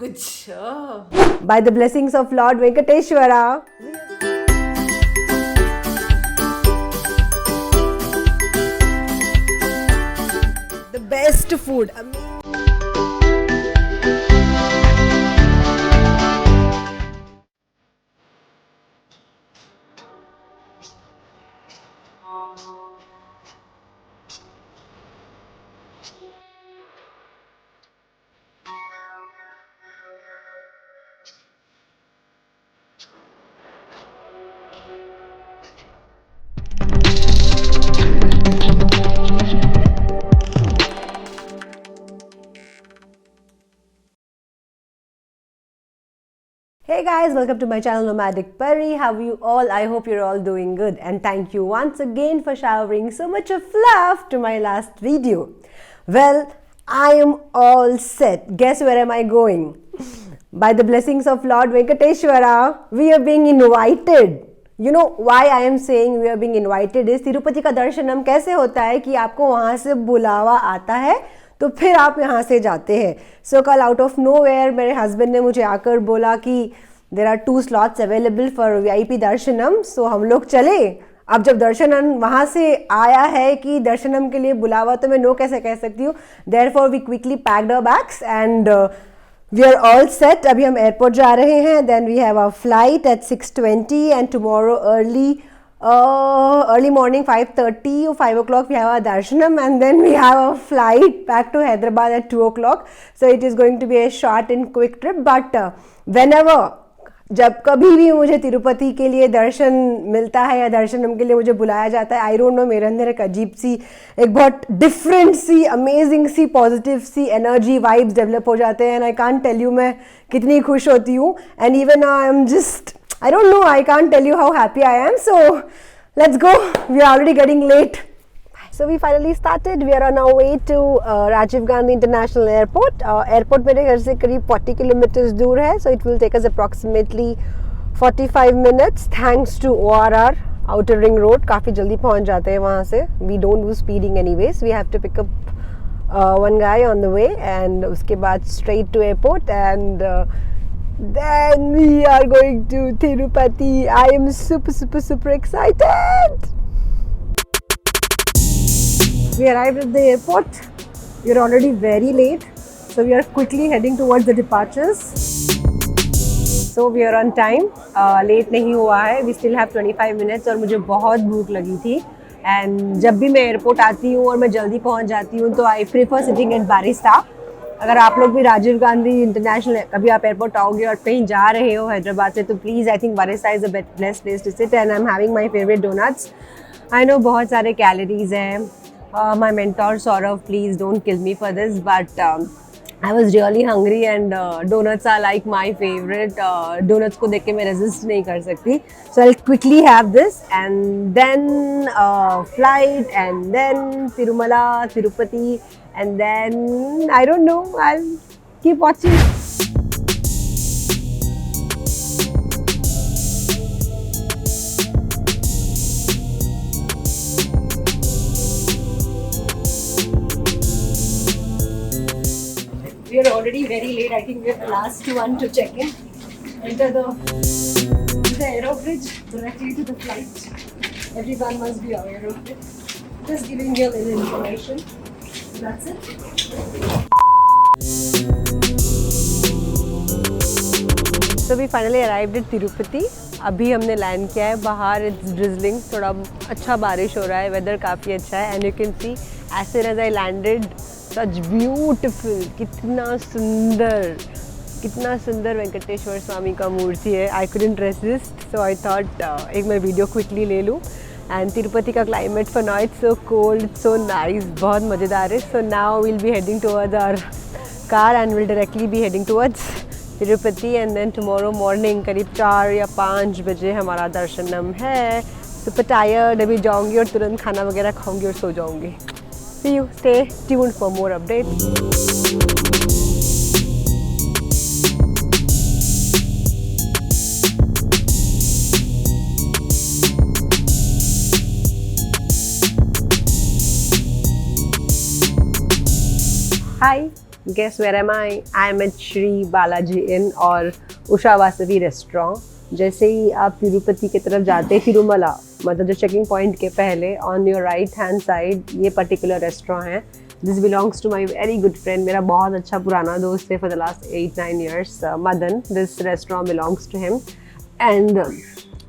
कुछ By the blessings of Lord Venkateshwara. The best food. Hey guys, welcome to my channel Nomadic Pari. How are you all? I hope you're all doing good, and thank you once again for showering so much of love to my last video. Well, I am all set. Guess where am I going? By the blessings of Lord Venkateshwara, we are being invited. You know why I am saying we are being invited is Tirupati का दर्शनम कैसे होता है कि आपको वहाँ से बुलावा आता है तो फिर आप यहाँ से जाते हैं. सो कल आउट ऑफ नोवेयर मेरे हस्बैंड ने मुझे आकर बोला कि there are 2 slots available for VIP darshanam. सो हम लोग चले. अब जब दर्शनम वहाँ से आया है कि दर्शनम के लिए बुलावा तो मैं नो कैसे कह सकती हूँ. Therefore we quickly packed our bags and we are all set. अभी हम एयरपोर्ट जा रहे हैं. Then we have our flight at 6:20 and tomorrow early morning 5:30 or 5 o'clock we have our darshanam, and then we have a flight back to Hyderabad at 2 o'clock. So it is going to be a short and quick trip, but whenever जब कभी भी मुझे तिरुपति के लिए दर्शन मिलता है या दर्शनम के लिए मुझे बुलाया जाता है, आई डोंट नो, मेरे अंदर एक अजीब सी, एक बहुत डिफरेंट सी, अमेजिंग सी, पॉजिटिव सी एनर्जी वाइब्स डेवलप हो जाते हैं. And I can't tell you मैं कितनी खुश होती हूँ. And even I am just, I don't know, I can't tell you how happy I am. So let's go. We are already getting late. So we finally started. We are on our way to Rajiv Gandhi International Airport. Airport मेरे घर से करीब 40 kilometers दूर है. So it will take us approximately 45 minutes thanks to ORR, Outer Ring Road. काफ़ी जल्दी पहुंच जाते हैं वहाँ से. We don't do speeding anyways. We have to pick up one guy on the way and उसके बाद straight to airport and then we are going to Tirupati. I am super excited. We arrived at the airport. We are already very late, so we are quickly heading towards the departures. So we are on time. Late नहीं हुआ है. We still have 25 minutes और मुझे बहुत भूख लगी थी. And जब भी मैं एयरपोर्ट आती हूँ और मैं जल्दी पहुँच जाती हूँ तो I prefer sitting at barista. अगर आप लोग भी राजीव गांधी इंटरनेशनल कभी आप एयरपोर्ट आओगे और कहीं जा रहे हो हैदराबाद से तो please, I think Barista is the best place to sit. And I am having my favourite donuts. I know बहुत सारे कैलोरीज हैं. My mentor Saurav, please don't kill me for this, but I was really hungry and donuts are like my favourite. Donuts को देख के मैं resist नहीं कर सकती. So I quickly have this and then flight and then Tirumala, Tirupati, and then I don't know, I'll keep watching. We are already very late. I think we are the last one to check in. Enter the aerobridge directly to the flight. Everyone must be aware of it. Just giving you a little information. That's it. So we finally arrived at Tirupati. अभी हमने land किया है. बाहर it's drizzling, थोड़ा अच्छा बारिश हो रहा है, वेदर काफ़ी अच्छा है. And you can see as soon as I landed, such beautiful. कितना सुंदर वेंकटेश्वर स्वामी का मूर्ति है. I couldn't resist, so I thought एक मैं वीडियो क्विकली ले लूँ. एंड तिरुपति का climate for now it's so cold, it's so nice, बहुत मज़ेदार है. So now will be heading towards our car and will directly be heading towards Tirupati. And then tomorrow morning करीब 4 या 5 बजे हमारा दर्शनम है. सुपर टायर्ड, अभी जाऊँगी और तुरंत खाना वगैरह खाऊँगी और सो जाऊँगी. See you, stay tuned for more update. Hi, Guess where am I? I'm at Shri Balaji Inn और उषा वासवी रेस्टोरेंट। जैसे ही आप तिरुपति की तरफ जाते हैं, तिरुमला मतलब जो चेकिंग पॉइंट के पहले, on your right hand side ये पर्टिकुलर रेस्टोरेंट है। This belongs to my very good friend, मेरा बहुत अच्छा पुराना दोस्त है for the last 8-9 years, Madan. This restaurant belongs to him. And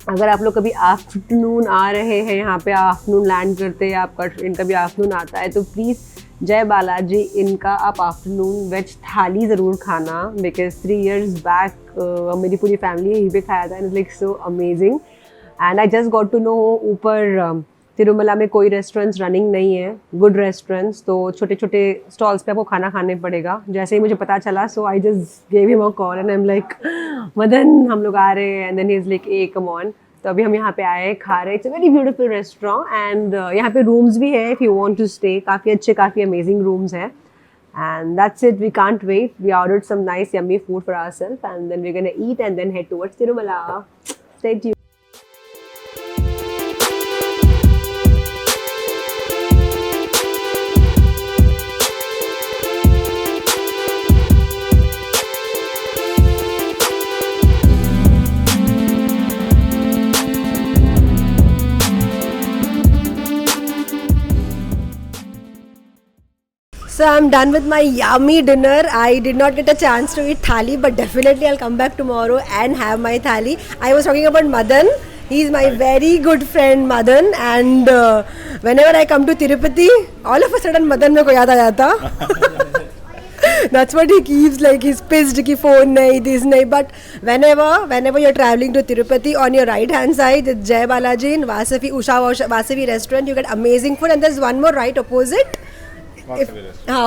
अगर आप लोग कभी आफ्टरनून आ रहे हैं यहाँ पे, आफ्टरनून लैंड करते हैं, आपका इनका भी आफ्टरनून आता है, तो प्लीज़ जय बालाजी इनका आप आफ्टरनून वेज थाली ज़रूर खाना, बिकॉज 3 years बैक मेरी पूरी फैमिली यहीं पे खाया था and like so amazing. And I just got to know ऊपर तिरुमला में कोई रेस्टोरेंट्स रनिंग नहीं है, गुड रेस्टोरेंट्स, तो छोटे छोटे स्टॉल्स पे आपको खाना खाने पड़ेगा। जैसे ही मुझे पता चला, so I just gave him a call and I am like Madan हम लोग आ रहे हैं, and then he is like a come on. तो अभी हम यहाँ पे आए, खा रहे। It's a very beautiful restaurant and यहाँ पे रूम्स भी है if you want to stay, काफ़ी अच्छे काफ़ी अमेजिंग रूम्स हैं। And that's it, we can't wait. We ordered some nice yummy food for ourselves and then we're gonna eat and then head towards Tirumala. Stay tuned. So I'm done with my yummy dinner. I did not get a chance to eat thali, but definitely I'll come back tomorrow and have my thali. I was talking about Madan. He's my very good friend Madan, and whenever I come to Tirupati, all of a sudden Madan मेरे को याद आ जाता. That's what he keeps like. He's pissed कि phone नहीं, this नहीं. But whenever you're traveling to Tirupati, on your right hand side, it's Jai Balaji in Usha Vasavi restaurant. You get amazing food, and there's one more right opposite.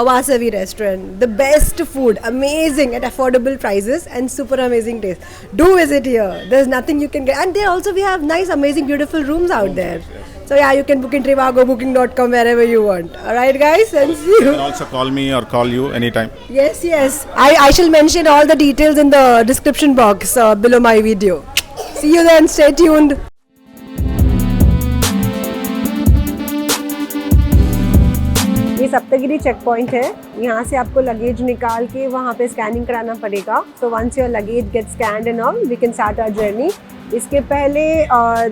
Vasavi restaurant. The best food, amazing at affordable prices and super amazing taste. Do visit here. There's nothing you can get, and there also we have nice, amazing, beautiful rooms out there. Yes. So yeah, you can book in Trivago, booking.com, wherever you want. All right, guys, and see you. You can also call me or call you anytime. Yes. I shall mention all the details in the description box below my video. See you then. Stay tuned. ये Saptagiri check point है। यहाँ से आपको luggage निकाल के वहाँ पे scanning कराना पड़ेगा। So once your luggage get scanned and all, we can start our journey. इसके पहले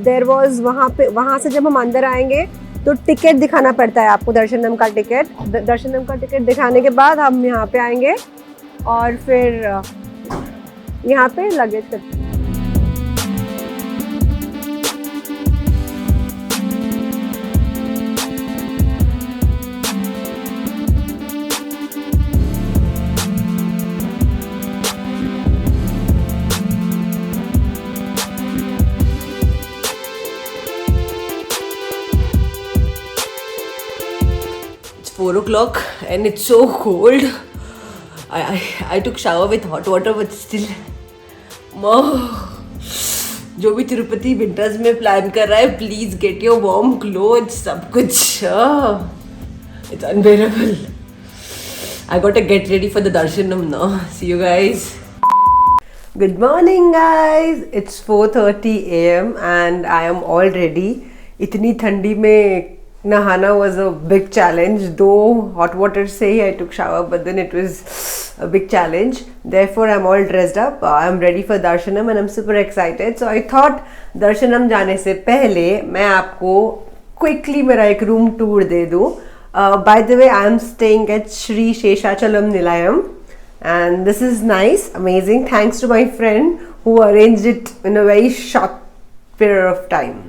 देयर वाज वहाँ से जब हम अंदर आएंगे तो टिकट दिखाना पड़ता है आपको, दर्शनम का टिकट। दर्शनम का टिकट दिखाने के बाद हम यहाँ पे आएंगे और फिर यहाँ पे luggage It's 4 o'clock and it's so cold. I took shower with hot water but still जो भी तिरुपति विंटर्स में प्लान कर रहा है, please get your warm clothes, सब कुछ। It's unbearable. I got to get ready for the darshanam now. See you guys. Good morning guys, it's 4:30 AM and I am all ready. इतनी ठंडी में नहाना was a big challenge, though hot water से ही I took shower, but then it was a big challenge. Therefore I'm all dressed up, I'm ready for Darshanam and I'm super excited. So I thought Darshanam जाने से पहले मैं आपको quickly मेरा एक room tour दे दूँ. By the way, I am staying at Shri Sheshachalam Nilayam. And this is nice, amazing. Thanks to my friend who arranged it in a very short period of time.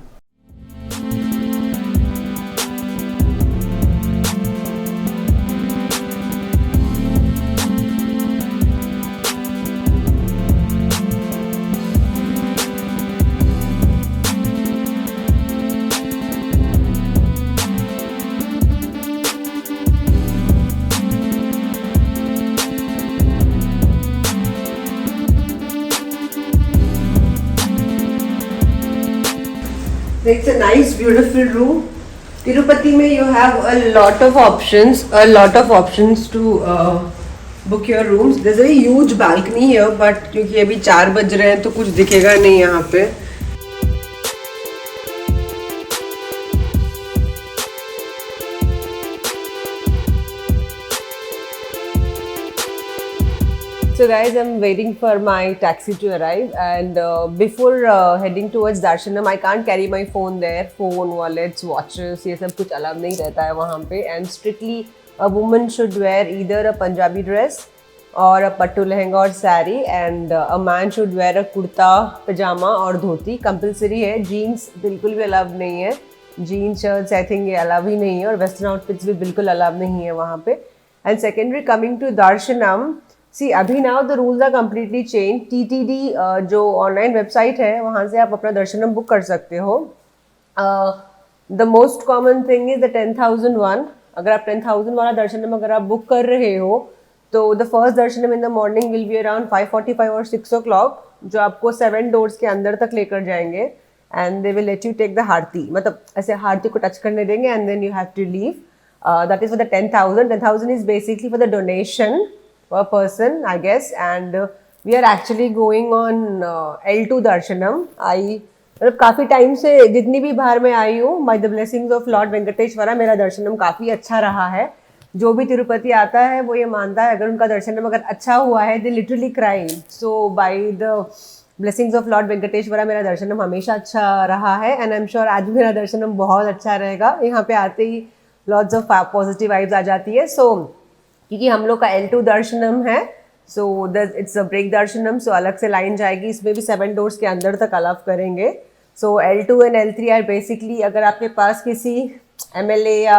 It's a nice, beautiful room. Tirupati में you have a lot of options to book your rooms. There's a huge balcony here, but क्योंकि अभी 4 बज रहे हैं तो कुछ दिखेगा नहीं यहाँ पे। So guys, I'm waiting for my taxi to arrive, and before heading towards Darshanam, I can't carry my phone there. Phone, wallets, watches, ये सब कुछ अलाउ नहीं रहता है वहाँ पे. And strictly, a woman should wear either a Punjabi dress or a pattu lehenga or sari, and a man should wear a kurta, pajama और धोती. Compulsory है. Jeans बिल्कुल भी अलाउ नहीं है. Jeans, shirts, I think ये allow ही नहीं है, और western outfits भी बिल्कुल अलाउ नहीं है वहाँ पे. And secondary, coming to Darshanam, see अभी now the rules are completely changed. TTD जो ऑनलाइन वेबसाइट है वहाँ से आप अपना दर्शनम बुक कर सकते हो. The most common thing is the 10,000 one. अगर आप 10,000 वाला दर्शनम अगर आप बुक कर रहे हो तो the first दर्शनम in the morning will be around 5:45 or 6 o'clock, जो आपको 7 doors के अंदर तक लेकर जाएंगे. And they will let you take the हारती, मतलब ऐसे हारती को टच करने देंगे and then you have to leave. That is for the 10,000. 10,000 is basically for the donation per person, I guess, and we are actually going on L2 Darshanam. मतलब काफ़ी time से जितनी भी बार मैं आई हूँ, by the blessings of Lord Venkateswara, मेरा दर्शनम काफ़ी अच्छा रहा है. जो भी तिरुपति आता है वो ये मानता है अगर उनका दर्शनम अगर अच्छा हुआ है, they literally cry. So by the blessings of Lord Venkateswara मेरा दर्शनम हमेशा अच्छा रहा है, and I'm sure आज भी मेरा दर्शनम बहुत अच्छा रहेगा. यहाँ पे आते ही लॉट्स ऑफ पॉजिटिव वाइब्स आ जाती है. सो क्योंकि हम लोग का L2 दर्शनम है, सो इट्स अ ब्रेक दर्शनम, सो अलग से लाइन जाएगी. इसमें भी 7 डोर्स के अंदर तक अलाउ करेंगे. सो L2 and L3 are basically, अगर आपके पास किसी MLA या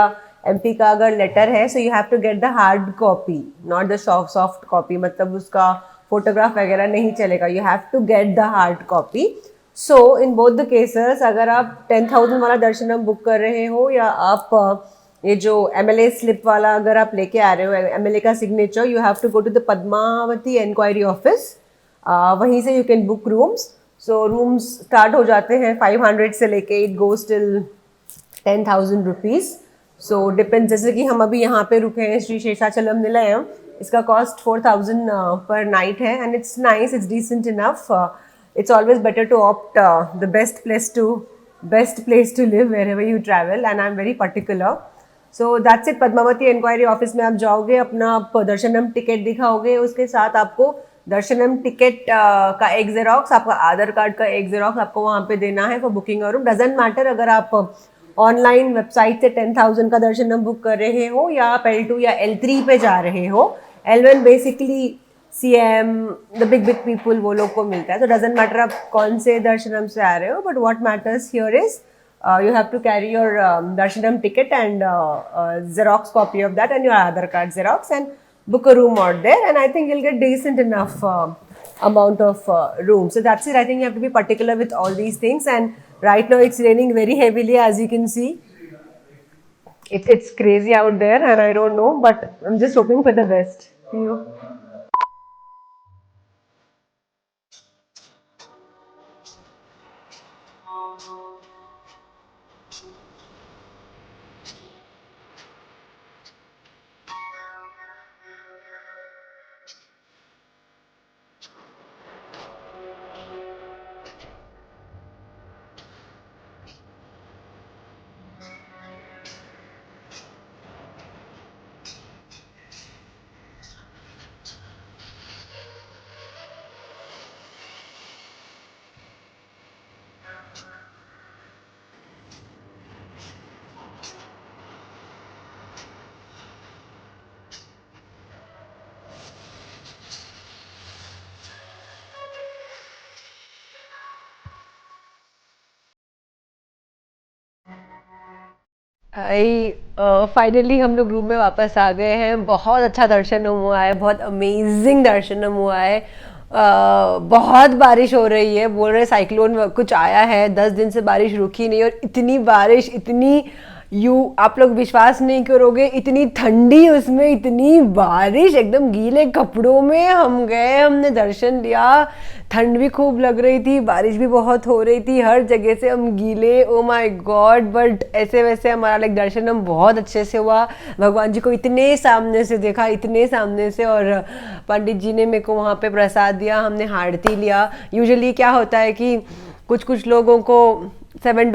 MP का अगर लेटर है, so you have to get the hard copy, not the soft copy, मतलब उसका फोटोग्राफ वगैरह नहीं चलेगा. You have to get the hard copy. So in both the cases, अगर आप 10,000 वाला दर्शनम बुक कर रहे हो या आप ये जो MLA स्लिप वाला अगर आप लेके आ रहे हो, MLA का signature, you have to go to the Padmavati inquiry office. वहीं से you can book rooms. So rooms start हो जाते हैं 500 से लेके, it goes till 10,000 rupees. So depends. जैसे कि हम अभी यहाँ पे रुके हैं श्री शेषाचलम निलयम, इसका कॉस्ट 4,000 पर नाइट है, and it's nice, it's decent enough. It's always better to opt the best place to live wherever you travel, and I am very particular. So that's it. Padmavati inquiry office में आप जाओगे, अपना आप दर्शनम ticket दिखाओगे, उसके साथ आपको दर्शनम टिकट का एक जेरोक्स, आपका आधार कार्ड का एक जेरोक्स आपको वहाँ पे देना है for booking a room. Doesn't matter अगर आप ऑनलाइन वेबसाइट से 10,000 का दर्शनम बुक कर रहे हो या आप L2 या L3 पे जा रहे हो. L1 basically CM, the big people, वो लोग को मिलता है. तो डजेंट मैटर आप कौन से दर्शनम से आ रहे हो, but what matters here is you have to carry your darshanam ticket and xerox copy of that and your Aadhaar card xerox, and book a room out there, and I think you'll get decent enough amount of room. So that's it. I think you have to be particular with all these things, and right now it's raining very heavily, as you can see. It's crazy out there, and I don't know, but I'm just hoping for the best. You know? Finally हम लोग room में वापस आ गए हैं. बहुत अच्छा दर्शन हुआ है, बहुत अमेजिंग दर्शन हुआ है. बहुत बारिश हो रही है, बोल रहे साइक्लोन कुछ आया है, 10 दिन से बारिश रुकी नहीं, और इतनी बारिश, इतनी आप लोग विश्वास नहीं करोगे, इतनी ठंडी, उसमें इतनी बारिश, एकदम गीले कपड़ों में हम गए, हमने दर्शन लिया. ठंड भी खूब लग रही थी, बारिश भी बहुत हो रही थी, हर जगह से हम गीले. Oh my God. बट ऐसे वैसे हमारा लाइक दर्शन हम बहुत अच्छे से हुआ. भगवान जी को इतने सामने से देखा, इतने सामने से, और पंडित जी ने मेरे को वहाँ पे प्रसाद दिया, हमने आरती लिया. यूजुअली क्या होता है कि कुछ लोगों को 7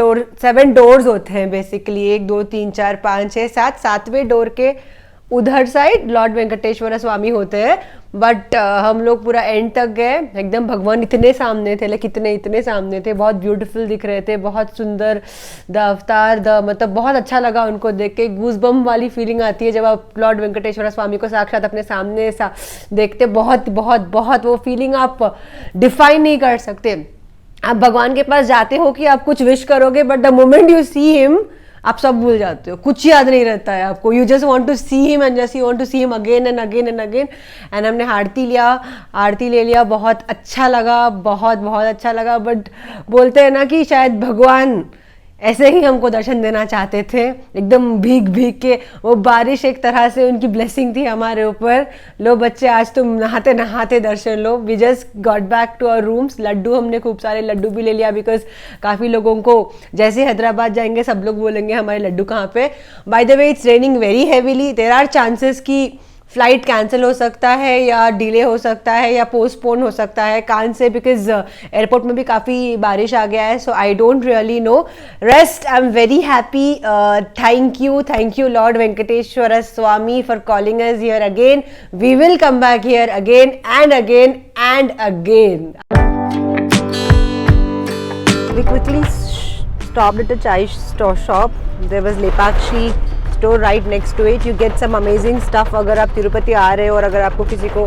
डोर्स होते हैं बेसिकली, 1 2 3 4 5 6 7, 7वें डोर के उधर साइड लॉर्ड वेंकटेश्वर स्वामी होते हैं. बट हम लोग पूरा एंड तक गए, एकदम भगवान इतने सामने थे, लाइक इतने सामने थे, बहुत ब्यूटीफुल दिख रहे थे, बहुत सुंदर द अवतार मतलब बहुत अच्छा लगा उनको देख के। गूज़बम्प वाली फीलिंग आती है जब आप लॉर्ड वेंकटेश्वर स्वामी को साक्षात अपने सामने देखते, बहुत बहुत बहुत वो फीलिंग आप डिफाइन नहीं कर सकते। आप भगवान के पास जाते हो कि आप कुछ विश करोगे, but the moment you see him आप सब भूल जाते हो, कुछ याद नहीं रहता है आपको। You just want to see him and just you want to see him again and again and again. And हमने आरती ले लिया, बहुत अच्छा लगा, बहुत बहुत अच्छा लगा। बट बोलते हैं ना कि शायद भगवान ऐसे ही हमको दर्शन देना चाहते थे, एकदम भीग भीग के। वो बारिश एक तरह से उनकी ब्लेसिंग थी हमारे ऊपर। लो बच्चे, आज तुम नहाते नहाते दर्शन लो। We just got back to our rooms. Laddu, हमने खूब सारे लड्डू भी ले लिया, बिकॉज काफ़ी लोगों को जैसे हैदराबाद जाएंगे सब लोग बोलेंगे हमारे लड्डू कहाँ पे। By the way, it's raining very heavily. There are chances कि फ्लाइट कैंसिल हो सकता है या डिले हो सकता है या पोस्टपोन हो सकता है, कान से, बिकॉज एयरपोर्ट में भी काफ़ी बारिश आ गया है। So I don't really know. Rest, I am very happy. Thank you lord Venkateswara Swamy for calling us here again. We will come back here again and again and again. We quickly stopped at a chai shop. There was Lepakshi store right next to it. You get some amazing stuff अगर आप तिरुपति आ रहे हो, और अगर आपको किसी को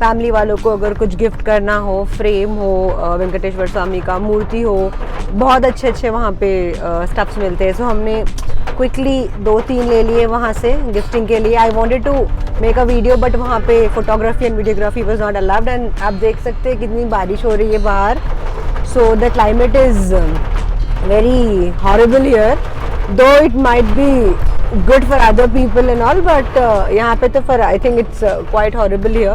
family वालों को अगर कुछ गिफ्ट करना हो, फ्रेम हो वेंकटेश्वर स्वामी का, मूर्ति हो, बहुत अच्छे अच्छे वहाँ पे स्टफ्स मिलते हैं। सो हमने क्विकली 2-3 ले लिए वहाँ से गिफ्टिंग के लिए। I wanted to make a video, but वहाँ पे photography and videography was not allowed. And आप देख सकते हैं कितनी बारिश हो रही है बाहर। So the climate is very horrible here, though it might be good for other people and all, but यहाँ पे तो for I think it's quite horrible here.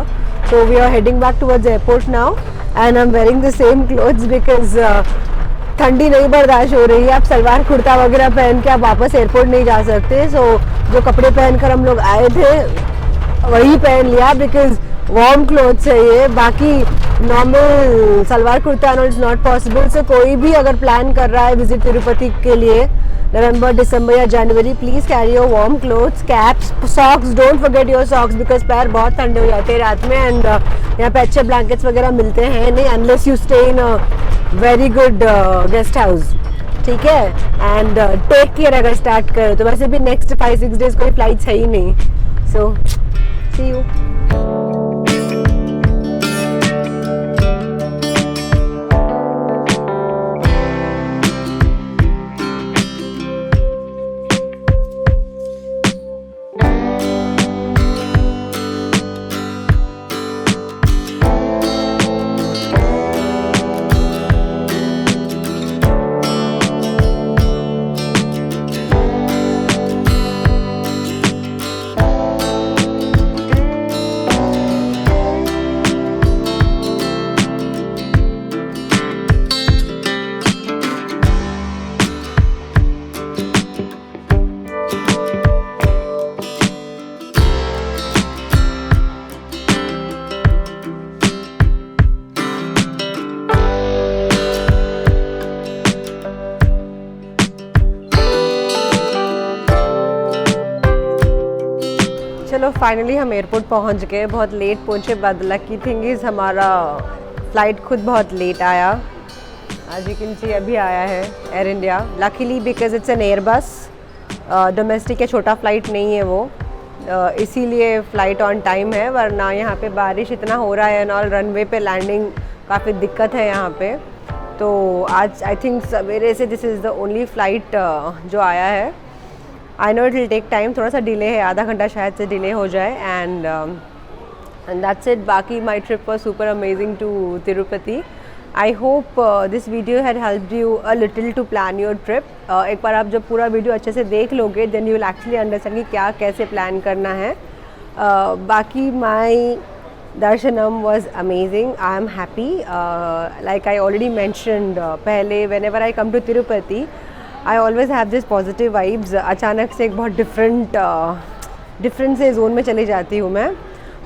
So we are heading back towards the airport now, and I'm wearing the same clothes because ठंडी नहीं बर्दाश्त हो रही है। आप सलवार कुर्ता वगैरह पहन के आप वापस एयरपोर्ट नहीं जा सकते। So जो कपड़े पहनकर हम लोग आए थे वही पहन लिया, बिकॉज वार्म क्लोथ्स है ये। बाकी normal salwar kurta is not possible. So कोई भी अगर प्लान कर रहा है विजिट तिरुपति के लिए नवंबर, दिसंबर या जनवरी, please carry your warm clothes, caps, socks. Don't forget your socks, because पैर बहुत ठंडे हो जाते हैं रात में। एंड यहाँ पे अच्छे ब्लैंकेट्स वगैरह मिलते हैं नहीं, unless you stay in a very good guest house, ठीक है। एंड टेक केयर अगर स्टार्ट करो तो। वैसे भी नेक्स्ट 5-6 डेज कोई फ्लाइट्स है ही नहीं। सो सी यू। चलो फाइनली हम एयरपोर्ट पहुंच गए। बहुत लेट पहुंचे, बट लकी थिंग इज़ हमारा फ़्लाइट खुद बहुत लेट आया। आज यू कैन सी अभी आया है air India, luckily because it's an air बस, डोमेस्टिक या छोटा फ़्लाइट नहीं है वो, इसीलिए फ़्लाइट ऑन टाइम है। वरना यहाँ पे बारिश इतना हो रहा है और रनवे पे लैंडिंग काफ़ी दिक्कत है यहाँ पे। तो आज आई थिंक सवेरे से this is the only flight जो आया है। I know it will take time, थोड़ा सा डिले है, आधा घंटा शायद से डिले हो जाए। And that's it. बाकी my trip was super amazing to Tirupati. I hope this video had helped you a little to plan your trip. एक बार आप जब पूरा वीडियो अच्छे से देख लोगे then you will actually understand कि क्या कैसे प्लान करना है। बाकी माई darshanam was amazing. I am happy. Like I already mentioned पहले whenever I come to Tirupati I always have this positive vibes. अचानक से एक बहुत डिफरेंट से जोन में चली जाती हूँ मैं।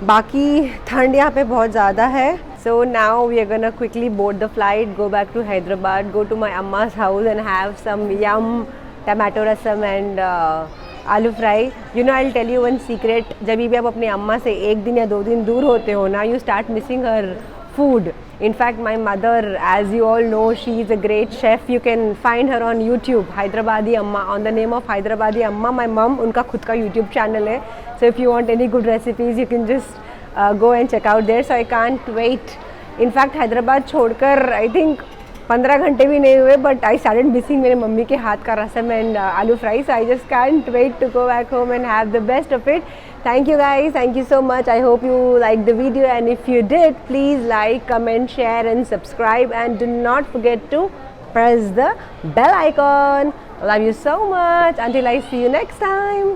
बाकी ठंड यहाँ पे बहुत ज़्यादा है। So now we are gonna quickly board the flight, go back to Hyderabad, go to my amma's house and have some yum tomato rasam and aloo fry. You know I tell you one secret, जब भी आप अपनी अम्मा से एक दिन या 2 दिन दूर होते हो ना, you start missing her food. In fact, my mother, as you all know, she is a great chef. You can find her on YouTube, Hyderabadi Amma, on the name of Hyderabadi Amma. My mom, उनका खुद का YouTube channel है. So if you want any good recipes, you can just go and check out there. So I can't wait. In fact, Hyderabad छोड़कर I think 15 घंटे भी नहीं हुए, but I started missing मेरे मम्मी के हाथ का रसम and aloo fry. So I just can't wait to go back home and have the best of it. Thank you guys, thank you so much. I hope you liked the video, and if you did, please like, comment, share and subscribe, and do not forget to press the bell icon. Love you so much. Until I see you next time.